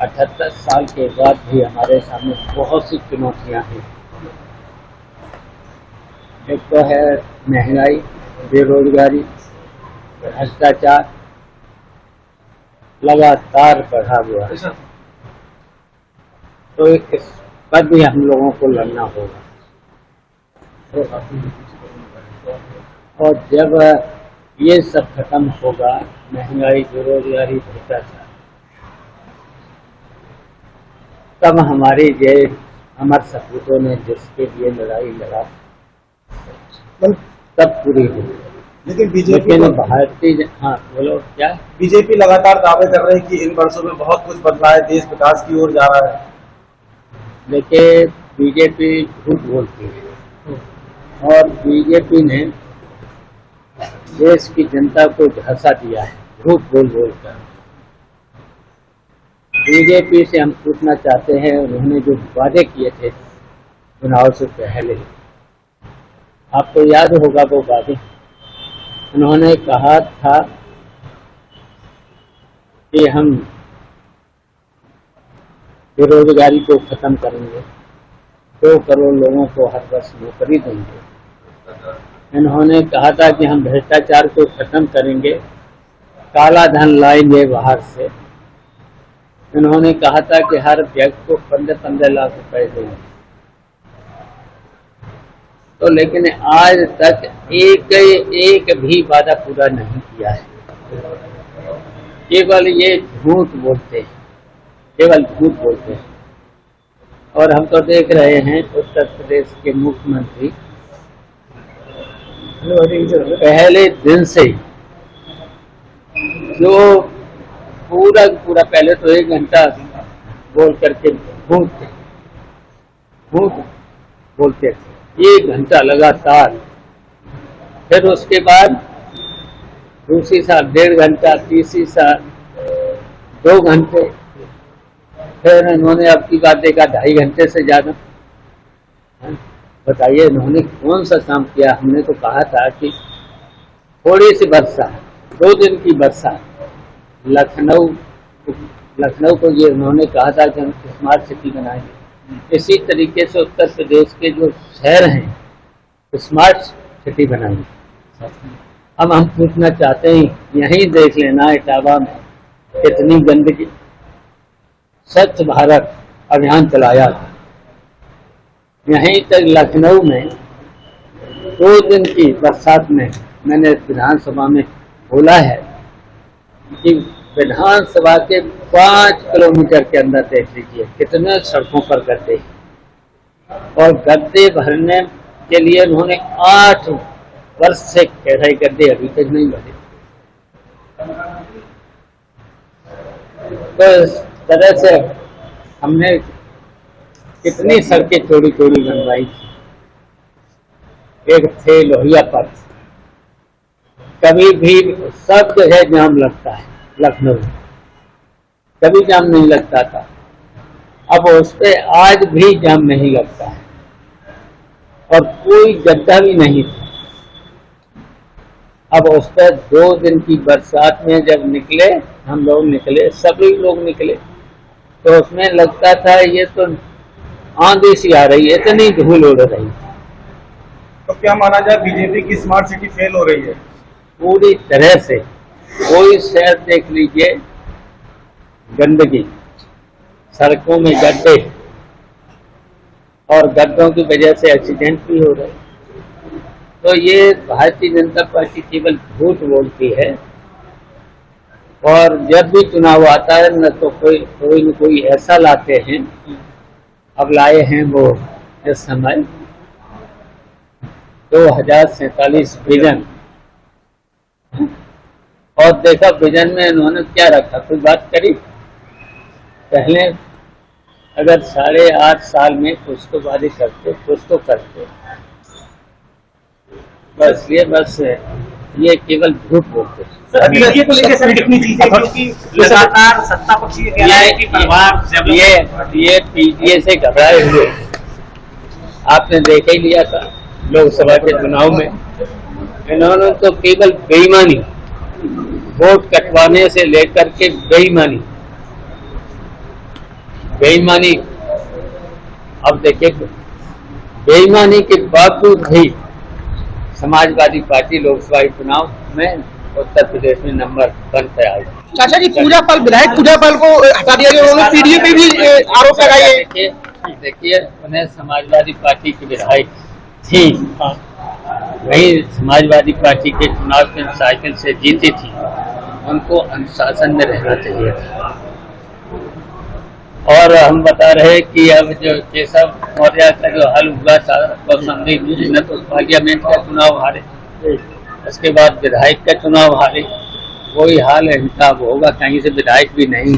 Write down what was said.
78 साल के बाद भी हमारे सामने बहुत सी चुनौतियां हैं। एक तो है महंगाई, बेरोजगारी, भ्रष्टाचार लगातार बढ़ा हुआ है, तो इस पर भी हम लोगों को लड़ना होगा। और जब ये सब खत्म होगा, महंगाई, बेरोजगारी, भ्रष्टाचार, तब हमारी ये हमारे सपूतों ने जिसके लिए लड़ाई लड़ा तब पूरी हुई। लेकिन बीजेपी भारतीय, हाँ बोलो क्या? बीजेपी लगातार दावे कर रही है कि इन वर्षों में बहुत कुछ बदला है, देश विकास की ओर जा रहा है। देखिए, बीजेपी झूठ बोलती है और बीजेपी ने देश की जनता को झांसा दिया है झूठ बोल कर। बीजेपी से हम पूछना चाहते हैं, उन्होंने जो वादे किए थे चुनाव से पहले, आपको याद होगा वो वादे। उन्होंने कहा था कि हम बेरोजगारी को खत्म करेंगे, 2 करोड़ लोगों को हर वर्ष नौकरी देंगे। इन्होंने कहा था कि हम भ्रष्टाचार को खत्म करेंगे, काला धन लाएंगे बाहर से। इन्होंने कहा था कि हर व्यक्ति को 15-15 लाख रुपए देंगे। तो लेकिन आज तक एक भी वादा पूरा नहीं किया है। केवल ये झूठ बोलते हैं, केवल झूठ बोलते हैं। और हम तो देख रहे हैं उत्तर प्रदेश के मुख्यमंत्री पहले दिन से जो पूरा पहले तो 1 घंटा बोल करके झूठ बोलते थे, 1 घंटा लगातार। फिर उसके बाद दूसरी साल 1.5 घंटा, तीसरी साल 2 घंटे, फिर इन्होंने अब की बात देखा 2.5 घंटे से ज्यादा। बताइए इन्होंने कौन सा काम किया? हमने तो कहा था कि थोड़ी सी वर्षा, 2 दिन की वर्षा, लखनऊ को ये उन्होंने कहा था कि हम स्मार्ट सिटी बनाएंगे। इसी तरीके से उत्तर प्रदेश के जो शहर हैं स्मार्ट सिटी बनाएंगे। अब हम पूछना चाहते हैं, यहीं देख लेना इटावा में कितनी गंदगी, स्वच्छ भारत अभियान चलाया था। यहीं तक लखनऊ में 2 दिन की बरसात में मैंने विधानसभा में बोला है कि विधानसभा के 5 किलोमीटर के अंदर देख लीजिए कितने सड़कों पर गड्ढे, और गड्ढे भरने के लिए उन्होंने 8 वर्ष से कह रहे गड्ढे अभी तक नहीं भरे। तो इस तरह से हमने कितनी सड़कें चौड़ी बनवाई थी। एक थे लोहिया पथ, कभी भी सब जगह जाम लगता है लखनऊ, कभी जाम नहीं लगता था। अब उस पे आज भी जाम नहीं लगता है और कोई गड्ढा भी नहीं था। अब उस पर 2 दिन की बरसात में जब निकले, हम लोग निकले, सभी लोग निकले, तो उसमें लगता था ये तो आंधी सी आ रही है, इतनी धूल उड़ रही। तो क्या माना जाए, बीजेपी की स्मार्ट सिटी फेल हो रही है पूरी तरह से? कोई शहर देख लीजिए, गंदगी, सड़कों में गड्ढे, और गड्ढों की वजह से एक्सीडेंट भी हो रहे। तो ये भारतीय जनता पार्टी केवल झूठ बोलती है, और जब भी चुनाव आता है न तो कोई ऐसा लाते हैं। अब लाए हैं वो इस समय 2047 विजन, और देखा विजन में इन्होंने क्या रखा, कोई बात करी? पहले अगर 8.5 साल में कुछ तो वादे करते, कुछ तो करते, बस ये केवल झूठ बोलते। ये को लेकर सर कितनी चीजें, क्योंकि लगातार सत्ता पक्ष ये कह रहा है कि परिवार ये पीटीए से घबराए हुए, आपने देख ही लिया था लोकसभा के चुनाव में। इन्होंने तो केवल बेईमानी, वोट कटवाने से लेकर के बेईमानी, बेईमानी, अब देखिए बेईमानी के बावजूद भी समाजवादी पार्टी लोकसभा चुनाव में उत्तर प्रदेश में नंबर 1 पे आई। चाचा जी, पूजा पाल, विधायक पूजा पाल को हटा दिया गया, उन्होंने पीडीए पे भी आरोप लगाए। देखिए उन्हें समाजवादी पार्टी की विधायक थी, वही समाजवादी पार्टी के चुनाव के साइकिल से जीती थी, उनको अनुशासन में रहना चाहिए था। और हम बता रहे कि अब जो केशव मौर्य का जो हल हुआ था कौशाम्बी में, तो पार्लियामेंट का चुनाव हारे, उसके बाद विधायक का चुनाव हारे, वही हाल है इनका, होगा कहीं से विधायक भी नहीं।